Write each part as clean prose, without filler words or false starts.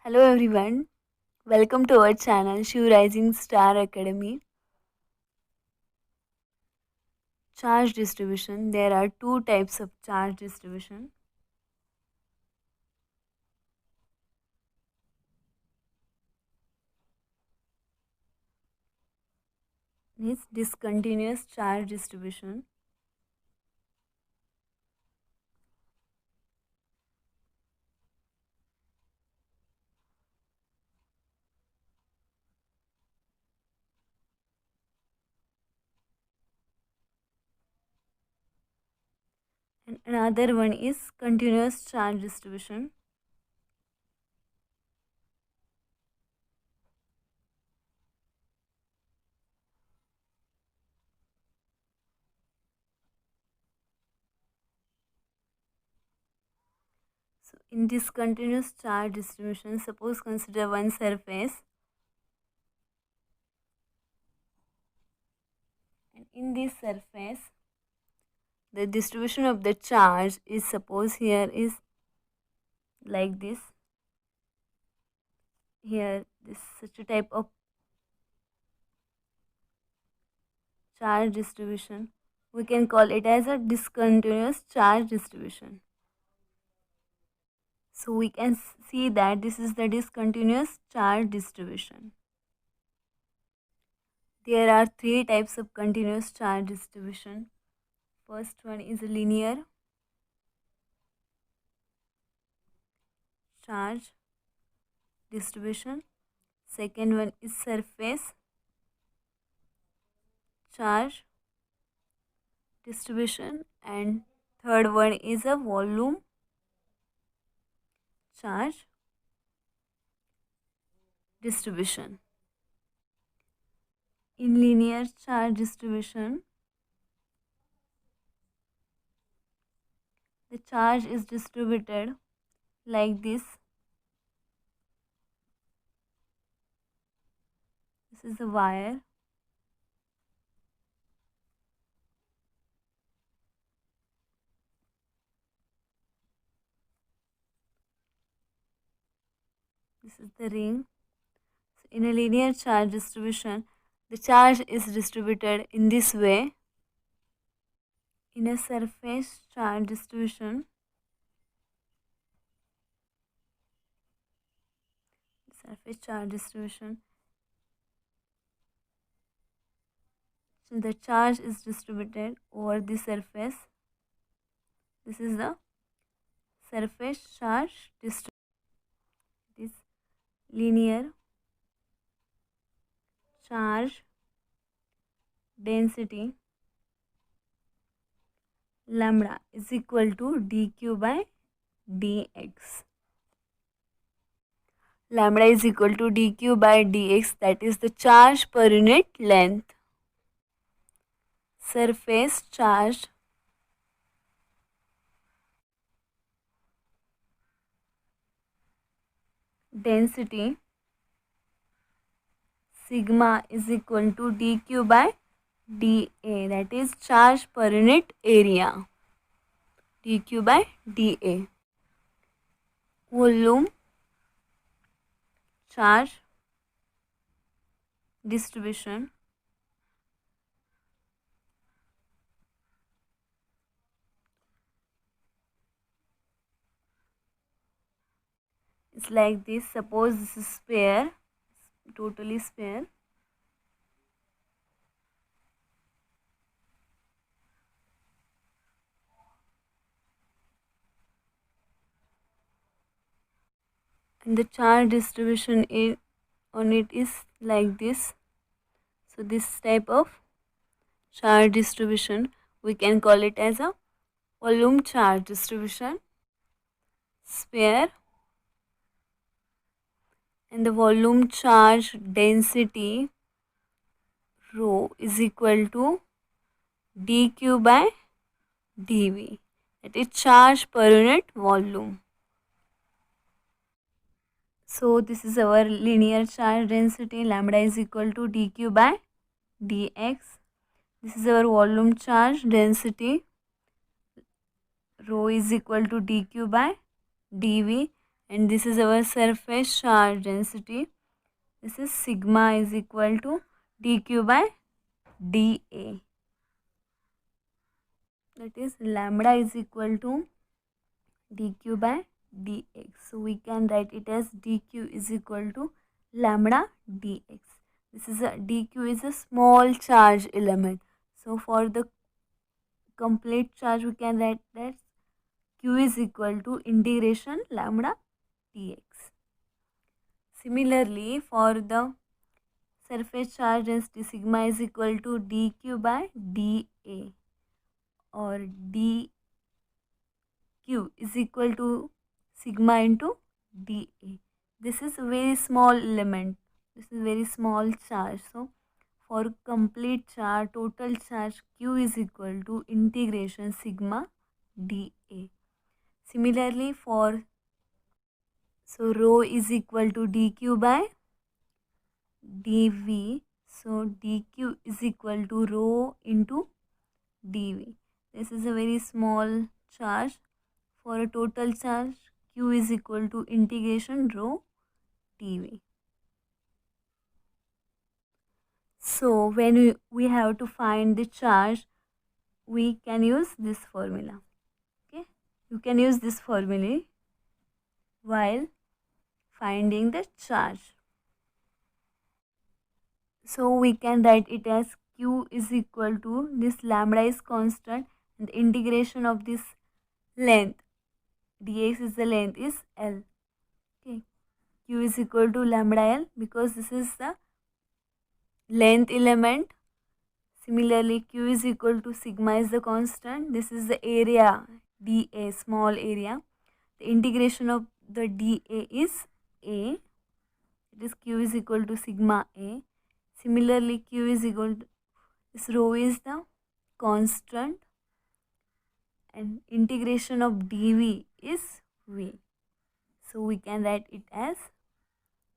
Hello everyone, welcome to our channel Shiv Rising Star Academy. Charge distribution. There are two types of charge distribution. Is discontinuous charge distribution. And another one is continuous charge distribution. So in this continuous charge distribution, suppose consider one surface, and in this surface the distribution of the charge is, suppose here is like this. Here this such a type of charge distribution. We can call it as a discontinuous charge distribution. So we can see that this is the discontinuous charge distribution. There are three types of continuous charge distribution. First one is linear charge distribution. Second one is surface charge distribution, and third one is a volume charge distribution. In linear charge distribution, the charge is distributed like this. This is a wire. This is the ring. So in a linear charge distribution, the charge is distributed in this way. In a surface charge distribution, so the charge is distributed over the surface. This is the surface charge distribution. This linear charge density lambda is equal to dq by dx. Lambda is equal to dq by dx, that is the charge per unit length. Surface charge density sigma is equal to dq by dA, that is charge per unit area, dq by dA. Volume charge distribution is like this. Suppose this is sphere, totally sphere. And the charge distribution on it is like this. So this type of charge distribution, we can call it as a volume charge distribution. Sphere, and the volume charge density rho is equal to dq by dV, that is charge per unit volume. So this is our linear charge density, lambda is equal to dq by dx. This is our volume charge density, rho is equal to dq by dV, and this is our surface charge density. This is sigma is equal to dq by dA. That is lambda is equal to dq by dx. So we can write it as dq is equal to lambda dx. This is a dq is a small charge element. So for the complete charge we can write that q is equal to integration lambda dx. Similarly, for the surface charge density, sigma is equal to dq by dA, or dq is equal to sigma into dA. This is a very small element. This is very small charge. So for complete charge, total charge q is equal to integration sigma dA. Similarly, for rho is equal to dq by dV. So dq is equal to rho into dV. This is a very small charge. For a total charge, q is equal to integration rho dV. So when we have to find the charge, we can use this formula. Okay, you can use this formula while finding the charge. So we can write it as q is equal to, this lambda is constant, and the integration of this length dx is the length is L. Okay, q is equal to lambda L because this is the length element. Similarly, q is equal to sigma is the constant. This is the area dA, small area. The integration of the dA is A. It is q is equal to sigma A. Similarly, q is equal to, this rho is the constant, and integration of dV is V. So we can write it as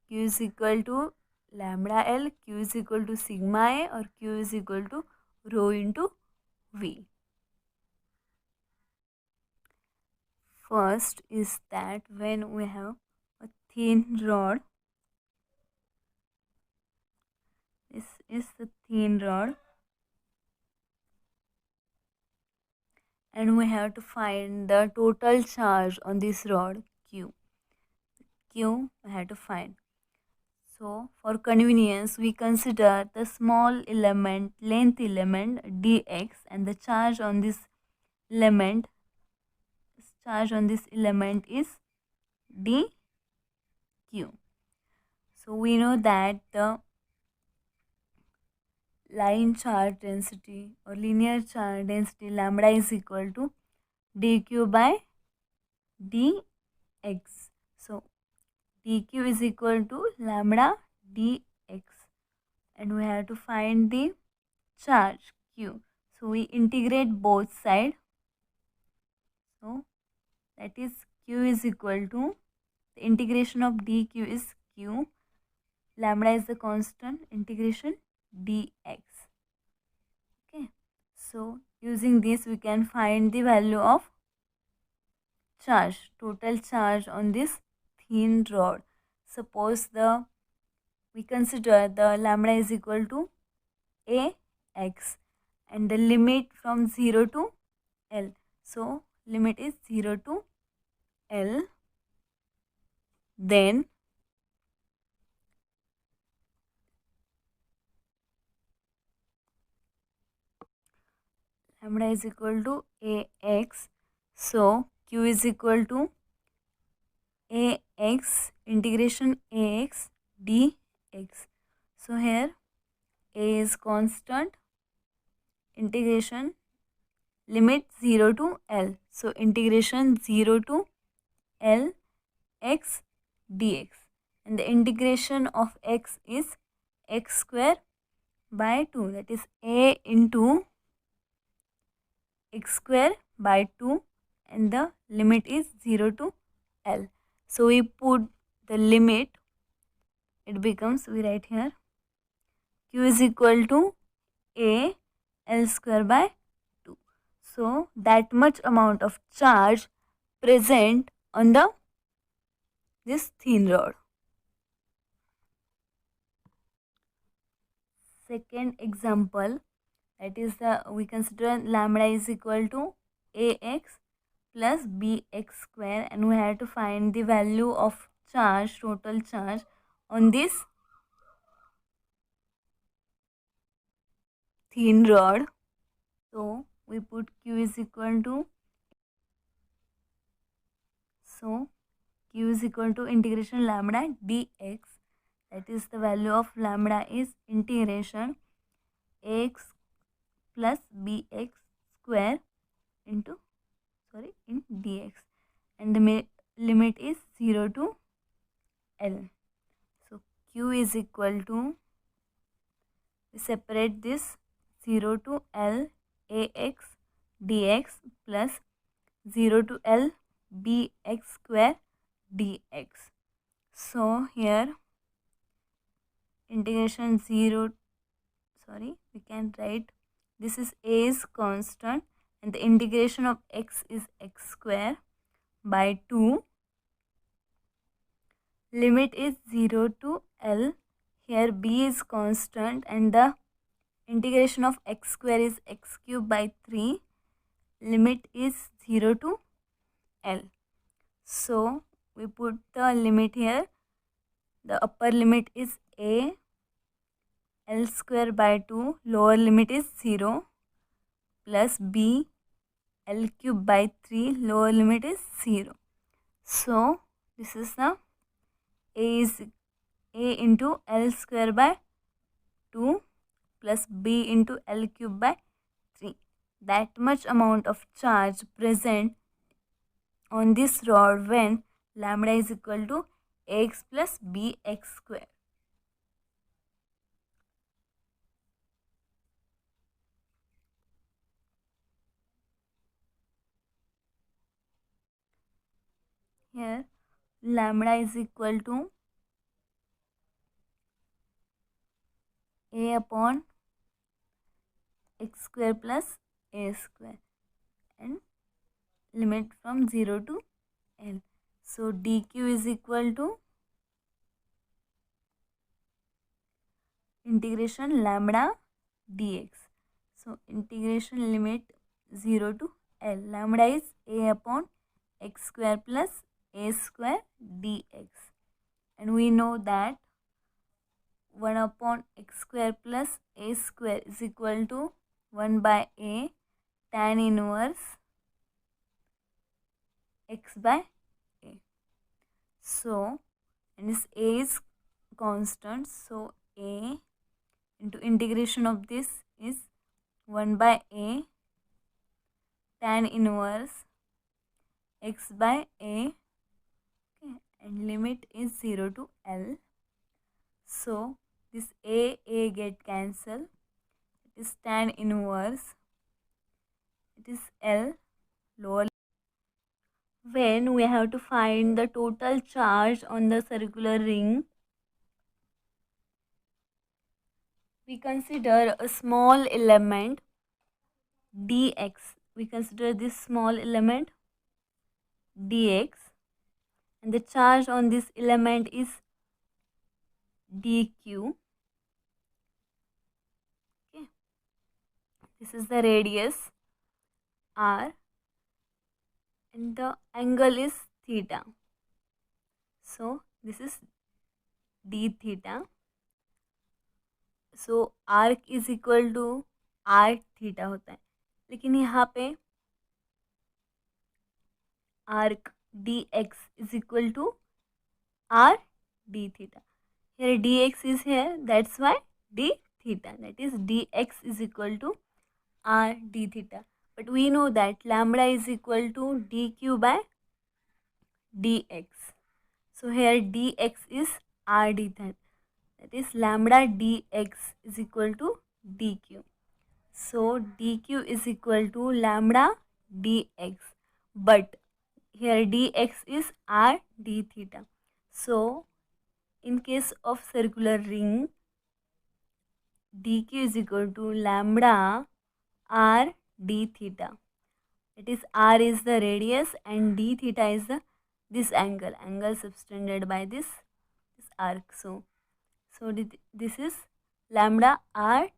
q is equal to lambda L, q is equal to sigma A, or q is equal to rho into V. First is that when we have a thin rod, this is the thin rod, and we have to find the total charge on this rod q. Q we have to find. So for convenience, we consider the small element, length element dx, and the charge on this element is dq. So we know that the line charge density or linear charge density lambda is equal to dq by dx. So dq is equal to lambda dx, and we have to find the charge q. So we integrate both sides. So that is q is equal to, the integration of dq is q, lambda is the constant, integration dx. Okay, so using this we can find the value of charge, total charge on this thin rod. Suppose we consider the lambda is equal to ax, and the limit from 0 to L. So limit is 0 to L. Then lambda is equal to ax. So q is equal to ax integration ax dx. So here a is constant, integration limit 0 to L. So integration 0 to L x dx, and the integration of x is x square by 2, that is a into x square by 2, and the limit is 0 to L. So we put the limit, it becomes, we write here q is equal to a L square by 2. So that much amount of charge present on the this thin rod. Second example, that is we consider lambda is equal to ax plus bx square, and we have to find the value of charge, total charge on this thin rod. So we put q is equal to, so q is equal to integration lambda dx, that is the value of lambda is integration ax plus bx square into, in dx, and the limit is 0 to L. So q is equal to, we separate this 0 to L ax dx plus 0 to L bx square dx. So here integration 0, we can write this is a is constant and the integration of x is x square by 2. Limit is 0 to L. Here b is constant and the integration of x square is x cube by 3. Limit is 0 to L. So we put the limit here. The upper limit is a, L square by 2, lower limit is 0, plus b, L cube by 3, lower limit is 0. So this is the a is a into L square by 2 plus b into L cube by 3. That much amount of charge present on this rod when lambda is equal to ax plus bx square. Here lambda is equal to a upon x square plus a square and limit from 0 to L. So dq is equal to integration lambda dx. So integration limit 0 to L. Lambda is a upon x square plus a square dx. And we know that 1 upon x square plus a square is equal to 1 by a tan inverse x by a. So, and this a is constant, so a into integration of this is 1 by a tan inverse x by a, okay, and limit is 0 to L. So this a get cancelled, it is tan inverse, it is L lower. When we have to find the total charge on the circular ring, we consider a small element dx. We consider this small element dx, and the charge on this element is dq. Okay, this is the radius r and the angle is theta. So this is d theta. So arc is equal to r theta होता है, लेकिन यहाँ पे arc dx is equal to r d theta. Here dx is here, that's why d theta, that is dx is equal to r d theta. But we know that lambda is equal to dq by dx. So here dx is r d theta, that is lambda dx is equal to dq. So dq is equal to lambda dx, but here dx is r d theta. So in case of circular ring, dq is equal to lambda r d theta. It is r is the radius and d theta is the this angle subtended by this arc. So this is lambda r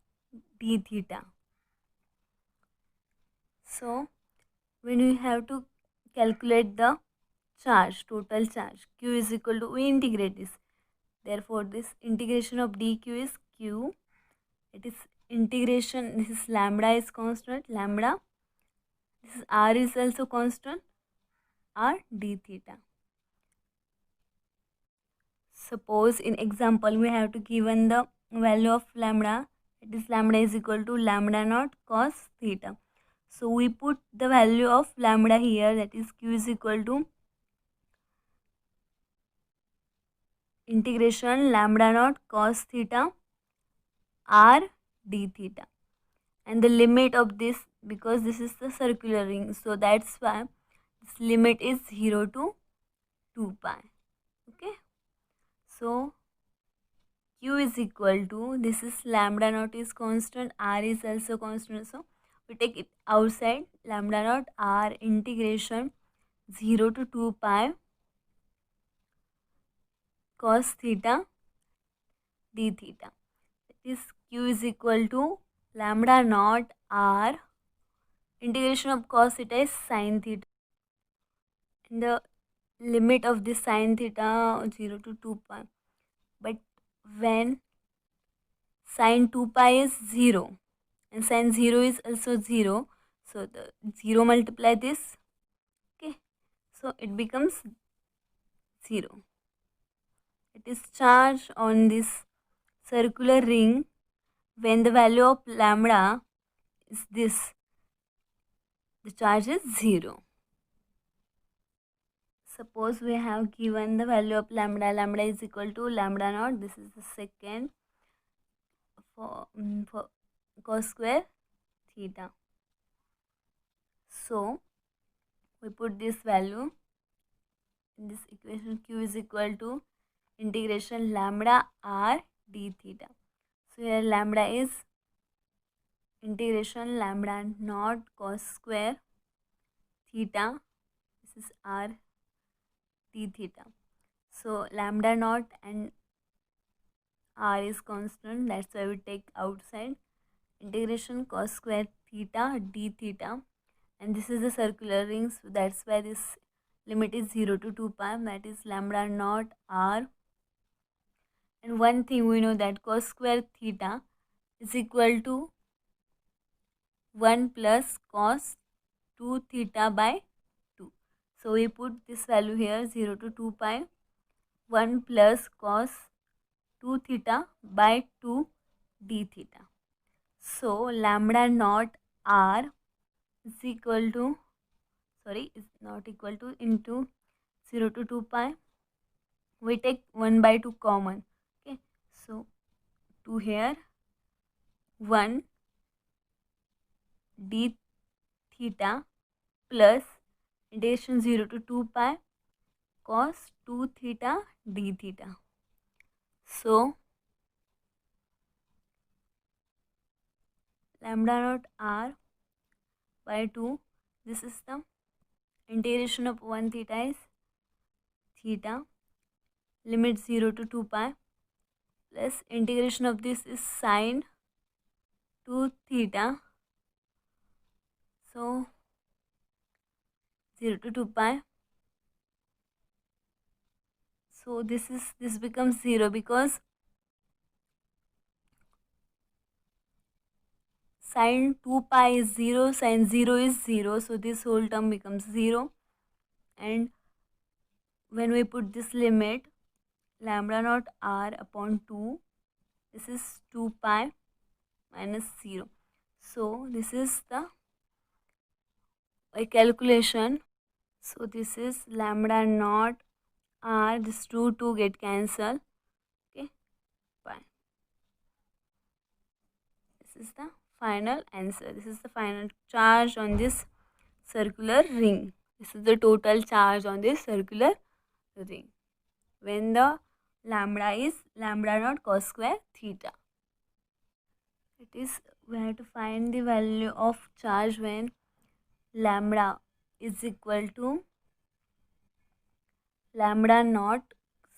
d theta. So when we have to calculate the charge, total charge, q is equal to, we integrate this. Therefore, this integration of dq is q. It is integration, this is lambda is constant, lambda. This is r is also constant, r d theta. Suppose in example we have to given the value of lambda, it is lambda is equal to lambda naught cos theta. So we put the value of lambda here, that is q is equal to integration lambda naught cos theta r d theta, and the limit of this, because this is the circular ring, so that's why this limit is 0 to 2 pi. Okay, so q is equal to, this is lambda naught is constant, r is also constant, so we take it outside, lambda naught r integration 0 to 2 pi cos theta d theta. That is q is equal to lambda naught r integration of cos theta is sin theta, and the limit of this sin theta 0 to 2 pi. But when sin 2 pi is 0 and sin 0 is also 0, so the 0 multiply this, okay, so it becomes 0. It is charge on this circular ring when the value of lambda is this, the charge is 0. Suppose we have given the value of lambda is equal to lambda naught, this is the second, for cos square theta. So we put this value in this equation, q is equal to integration lambda r d theta. So here lambda is integration lambda naught cos square theta, this is r d theta. So lambda naught and r is constant, that's why we take outside, integration cos square theta d theta, and this is the circular ring, so that's why this limit is 0 to 2 pi, that is lambda naught r. And one thing we know, that cos square theta is equal to 1 plus cos 2 theta by 2. So we put this value here, 0 to 2 pi, 1 plus cos 2 theta by 2 d theta. So lambda naught r is equal to, is not equal to, into 0 to 2 pi, we take 1 by 2 common, okay, so 2 here, 1 d theta plus integration 0 to 2 pi cos 2 theta d theta. So lambda naught r by 2, this is the integration of 1 theta is theta, limit 0 to 2 pi, plus integration of this is sine 2 theta, so 0 to 2 pi, so this becomes 0, because sin 2 pi is 0, sin 0 is 0, so this whole term becomes 0. And when we put this limit, lambda naught r upon 2, this is 2 pi minus 0. So this is the calculation. So this is lambda naught r, this 2 get cancelled, okay, pi. This is the final answer. This is the final charge on this circular ring. This is the total charge on this circular ring when the lambda is lambda naught cos square theta. It is, we have to find the value of charge when lambda is equal to lambda naught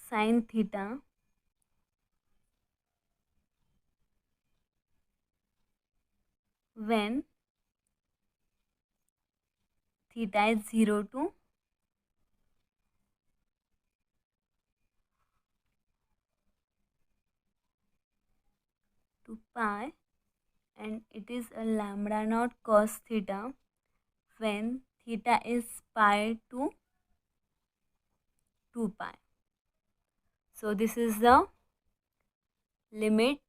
sine theta when theta is 0 to pi, and it is a lambda naught cos theta when theta is pi to 2 pi. So this is the limit.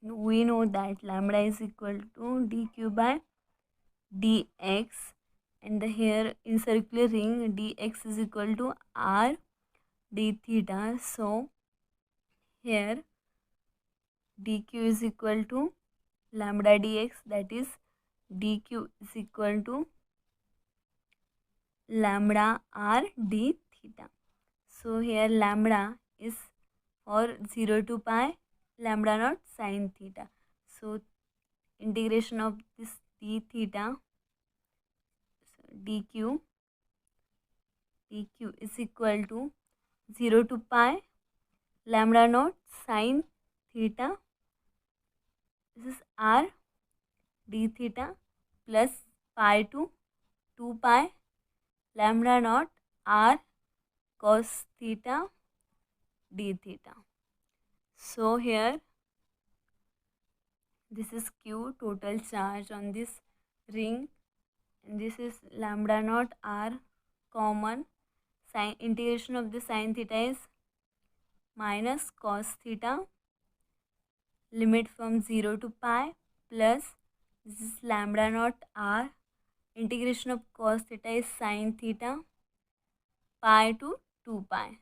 We know that lambda is equal to dq by dx, and here in circular ring dx is equal to r d theta. So here dq is equal to lambda dx, that is dq is equal to lambda r d theta. So here lambda is for 0 to pi lambda naught sine theta. So integration of this d theta, so dq is equal to 0 to pi lambda naught sine theta, this is r d theta, plus pi to 2 pi lambda naught r cos theta d theta. So here this is q, total charge on this ring, and this is lambda naught r common. Sin integration of the sine theta is minus cos theta, limit from 0 to pi, plus this is lambda naught r, integration of cos theta is sine theta, pi to 2 pi.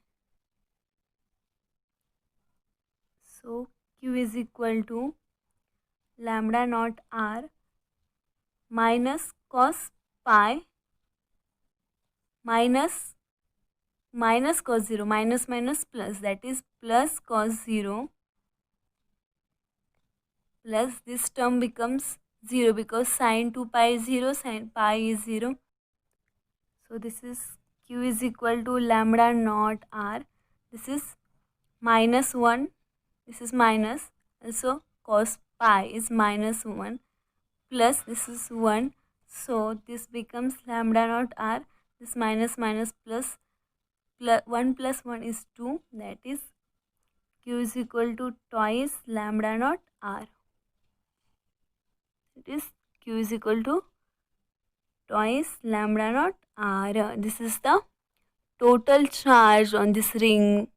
So q is equal to lambda naught r minus cos pi minus cos 0, minus plus, that is plus cos 0, plus this term becomes 0 because sine 2 pi is 0, sine pi is 0. So this is q is equal to lambda naught r, this is minus 1, this is minus, also cos pi is minus 1, plus this is 1, so this becomes lambda naught r, this minus plus 1 plus 1 is 2, that is q is equal to twice lambda naught r. It is q is equal to twice lambda naught r. This is the total charge on this ring.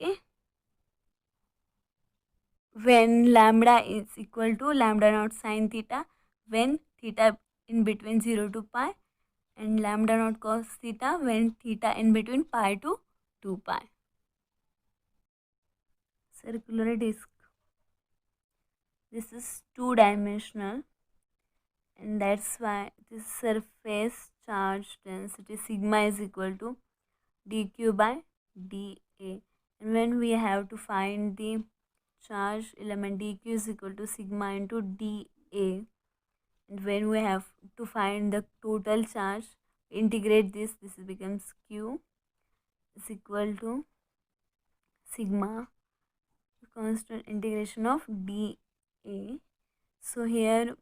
Okay. When lambda is equal to lambda naught sine theta when theta in between 0 to pi, and lambda naught cos theta when theta in between pi to 2 pi. Circular disc. This is two-dimensional, and that's why this surface charge density sigma is equal to dq by dA. And when we have to find the charge element, dq is equal to sigma into dA. And when we have to find the total charge, integrate this becomes q is equal to sigma constant integration of dA. So here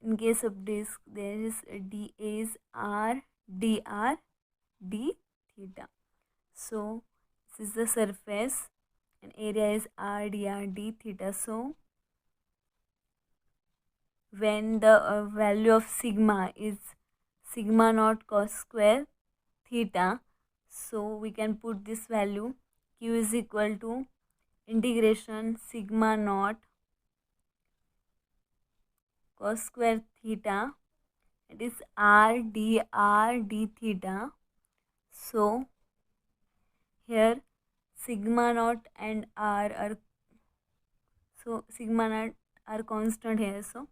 in case of disk there is dA is r dr d theta. So this is the surface and area is r dr d theta. So when the value of sigma is sigma naught cos square theta, so we can put this value q is equal to integration sigma naught cos square theta, it is r d theta. So here sigma naught and r are, so sigma naught are constant here, so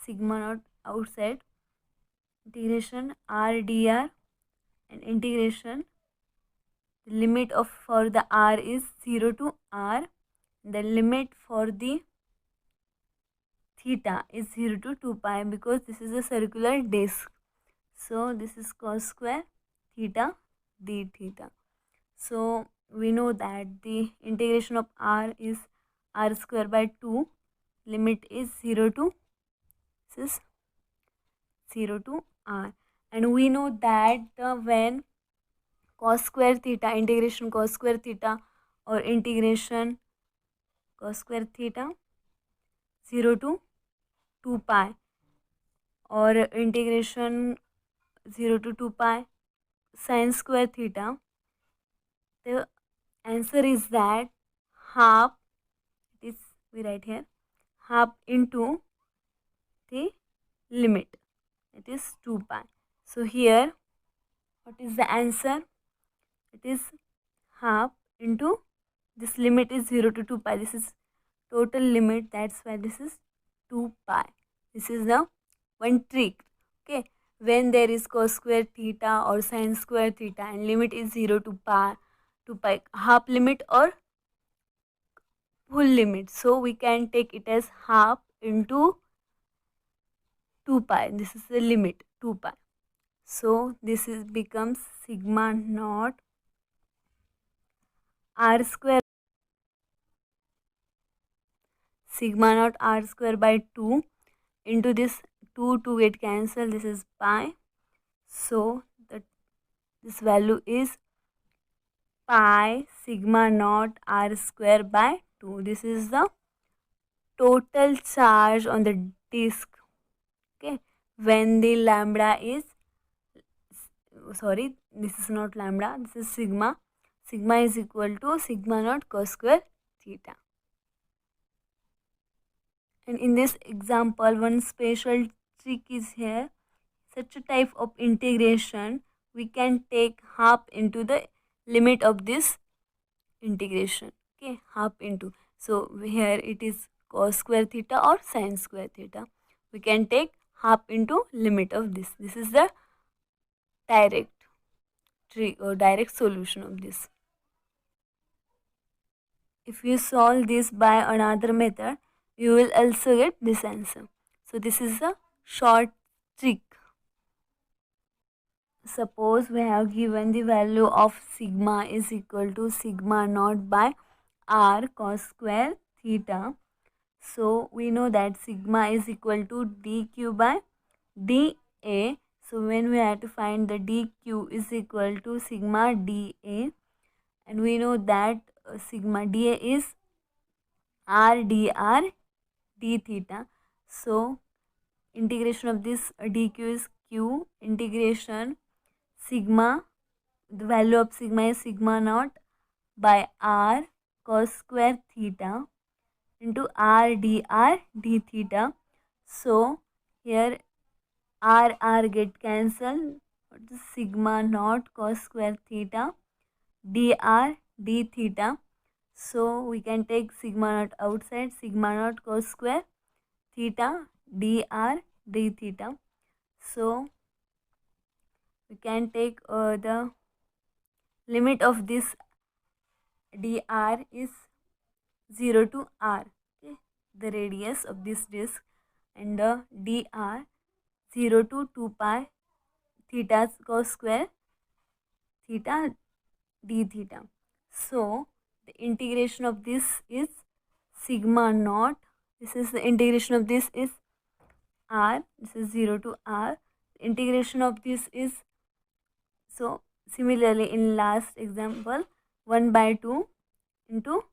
sigma naught outside, integration r dr, and integration the limit of for the r is 0 to r, the limit for the theta is 0 to 2 pi because this is a circular disc. So this is cos square theta d theta. So we know that the integration of r is r square by 2. Limit is 0 to, this is 0 to r. And we know that when cos square theta, integration cos square theta or integration cos square theta 0 to 2 pi or integration 0 to 2 pi sin square theta, the answer is that half, it is, we write here, half into the limit, it is 2 pi. So here what is the answer? It is half into, this limit is 0 to 2 pi, this is total limit, that's why this is 2 pi. This is the one trick. Okay, when there is cos square theta or sin square theta and limit is 0 to pi, half limit or full limit, so we can take it as half into 2 pi. This is the limit 2 pi. So this is becomes sigma naught r square, sigma naught r square by 2 into this 2 get cancelled, this is pi. So this value is pi sigma naught r square by 2. This is the total charge on the disk. Okay, when the lambda is, sorry, this is not lambda, this is sigma. Sigma is equal to sigma naught cos square theta. And in this example, one special trick is here. Such a type of integration, we can take half into the limit of this integration. Okay, half into. So here it is cos square theta or sin square theta. We can take half into limit of this. This is the direct trick or direct solution of this. If you solve this by another method, you will also get this answer. So this is a short trick. Suppose we have given the value of sigma is equal to sigma naught by r cos square theta. So we know that sigma is equal to dq by dA. So when we have to find the dq is equal to sigma dA, and we know that sigma dA is r dr d theta. So integration of this dq is q, integration sigma, the value of sigma is sigma naught by r cos square theta into r dr d theta. So here r get cancelled, what is sigma naught cos square theta dr d theta. So we can take sigma naught outside, sigma naught cos square theta dr d theta. So we can take the limit of this dr is 0 to r, okay, the radius of this disk, and the dr 0 to 2 pi theta cos square theta d theta. So the integration of this is sigma naught, this is the integration of this is r, this is 0 to r, integration of this is, so similarly in last example 1 by 2 into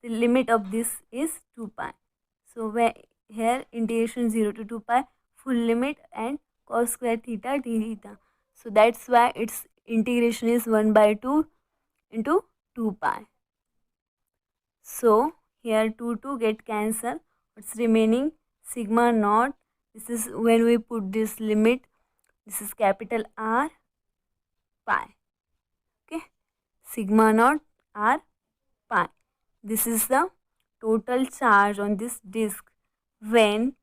the limit of this is 2 pi. So where here integration 0 to 2 pi, full limit, and cos square theta d theta. So that's why its integration is 1 by 2 into 2 pi. So here 2 get cancelled. What's remaining? Sigma naught. This is when we put this limit. This is capital R pi. Okay. Sigma naught R pi. This is the total charge on this disk when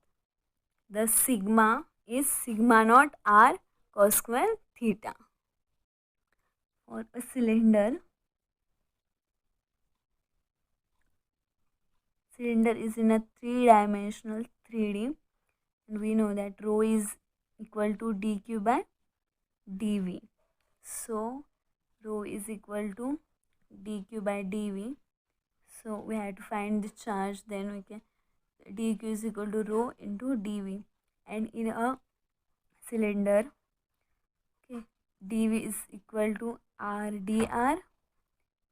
the sigma is sigma naught R cos square theta. For a cylinder is in a 3-dimensional 3D, and we know that rho is equal to dq by dv. So rho is equal to dq by dv. So we have to find the charge, then we can dq is equal to rho into dv, and in a cylinder, okay, dv is equal to r dr,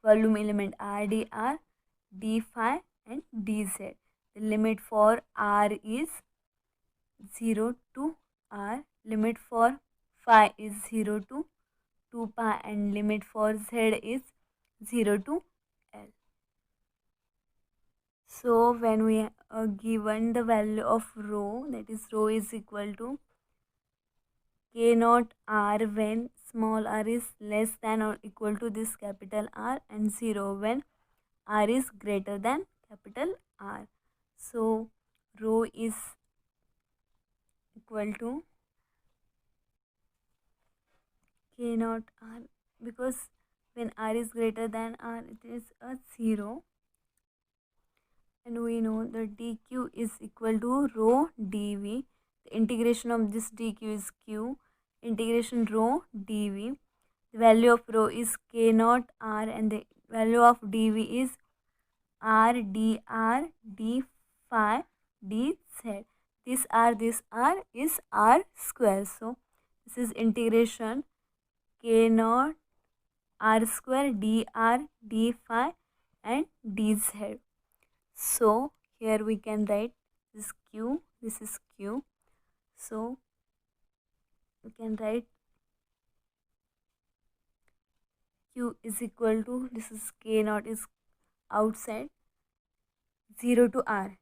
volume element r dr, d phi and dz. The limit for r is 0 to r, limit for phi is 0 to 2 pi, and limit for z is 0 to l. So when we are given the value of rho, that is rho is equal to k naught r when small r is less than or equal to this capital R, and 0 when r is greater than capital R. So rho is equal to k naught r, because when r is greater than r it is a 0, and we know that dq is equal to rho dv. The integration of this dq is q, integration rho dv. The value of rho is k naught r, and the value of dv is r dr d phi dz. This r is r square. So this is integration k naught r square dr d phi and dz. So here we can write this q, this is q. So we can write q is equal to, this is k naught is outside, 0 to r,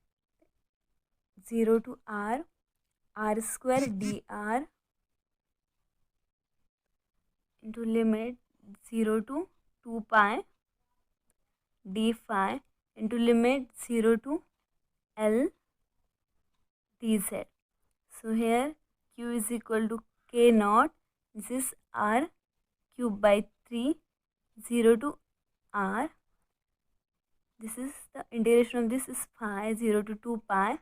0 to r, r square dr into limit 0 to 2 pi d phi into limit 0 to l dz. So here q is equal to k naught, this is r cube by 3, 0 to r, this is the integration of this is phi 0 to 2 pi,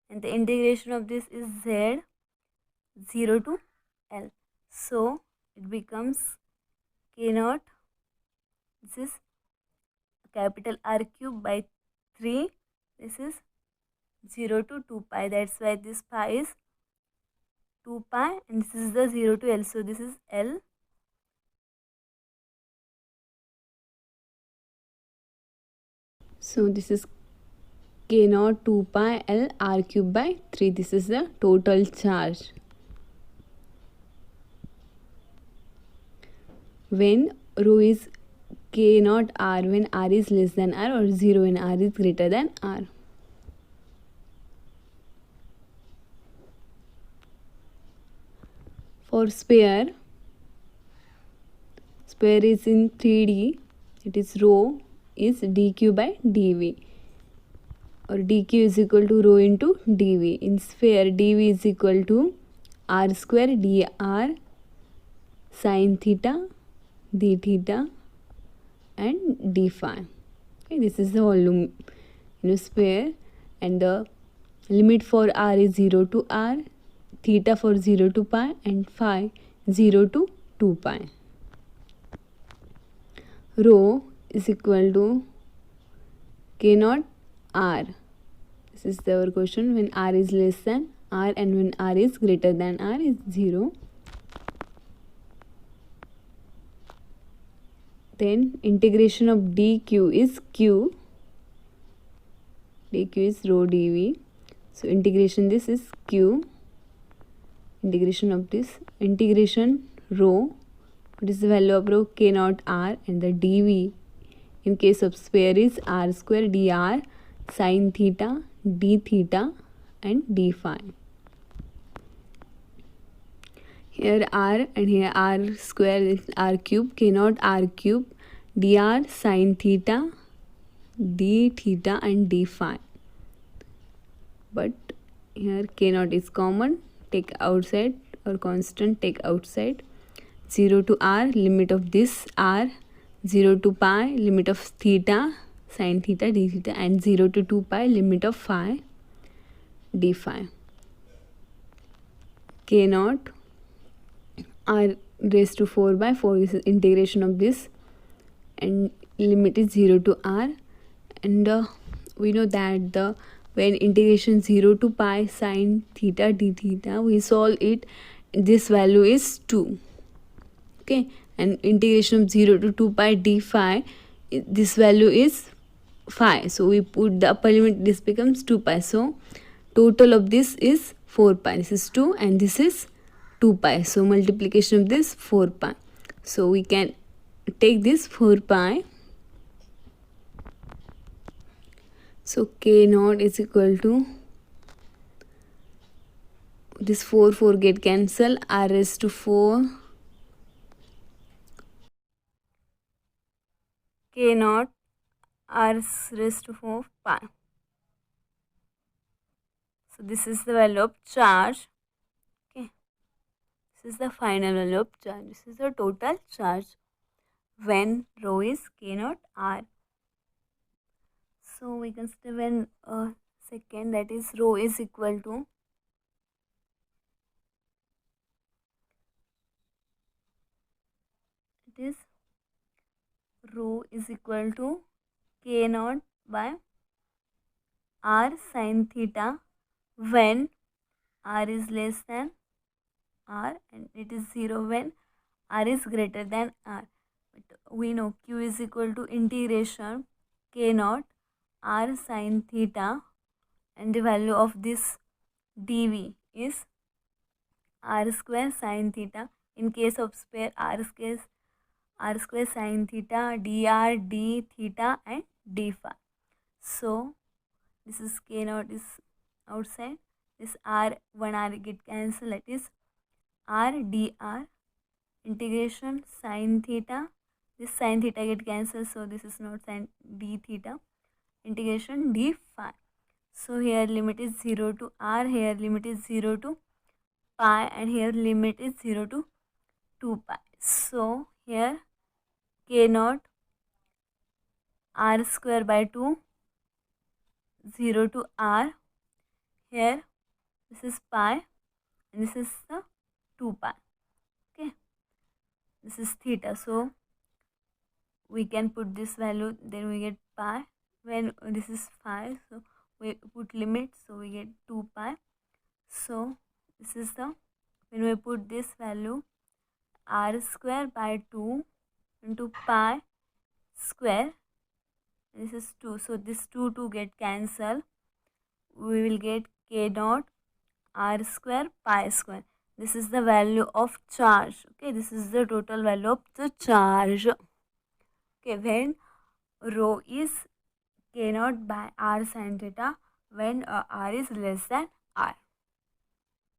and the integration of this is z 0 to l. So it becomes k naught, this is capital R cube by 3, this is 0 to 2 pi, that's why this pi is 2 pi, and this is the 0 to l, so this is l. So this is k naught 2 pi l r cube by 3. This is the total charge. When rho is k naught r when r is less than r, or 0 when r is greater than r. For sphere is in 3D, it is rho is dq by dv, or dq is equal to rho into dv. In sphere, dv is equal to r square dr sin theta d theta and d phi. Okay, this is the volume in a sphere, and the limit for r is 0 to r, theta for 0 to pi, and phi 0 to 2 pi. Rho is equal to k naught r. This is our question when r is less than r, and when r is greater than r is 0. Then integration of dq is q. dq is rho dv. So integration this is q. Integration of this, integration rho. What is the value of rho? K naught r, and the dv in case of sphere is r square dr sin theta d theta and d phi. Here r and here r square is r cube, k naught r cube dr sin theta d theta and d phi. But here k naught is common, take outside, or constant take outside. 0 to r, limit of this r, 0 to pi, limit of theta sin theta d theta, and 0 to 2 pi, limit of phi d phi. K naught r, raised to 4 by 4. This is integration of this, and limit is 0 to r. And we know that the when integration 0 to pi sine theta d theta, we solve it, this value is 2. Okay, and integration of 0 to 2 pi d phi, this value is phi. So we put the upper limit, this becomes 2 pi. So total of this is 4 pi. This is 2 and this is 2 pi. So multiplication of this 4 pi. So we can take this 4 pi. So k naught is equal to, this 4 get cancel, r raised to 4, k naught r raised to 4 pi. So this is the value of charge. Okay, this is the final value of charge. This is the total charge when rho is k naught r. So we consider when second, that is rho is equal to, it is rho is equal to k naught by r sin theta when r is less than r, and it is 0 when r is greater than r. But we know q is equal to integration k naught r sin theta, and the value of this dv is r square sin theta. In case of sphere, r square sin theta, dr d theta and d phi. So this is k naught is outside, this r, one r get cancelled, that is r dr integration sin theta, this sin theta get cancelled, so this is not sin d theta, integration d phi. So here limit is 0 to r, here limit is 0 to pi, and here limit is 0 to 2 pi. So here k naught r square by 2, 0 to r, here this is pi and this is the 2 pi. Okay, this is theta, so we can put this value, then we get pi. When this is 5, so we put limit, so we get 2 pi. So this is the, when we put this value, r square by 2 into pi square, this is 2, so this 2 get cancelled, we will get k naught r square pi square. This is the value of charge. Okay, this is the total value of the charge. Okay, when rho is k naught by r sin theta when r is less than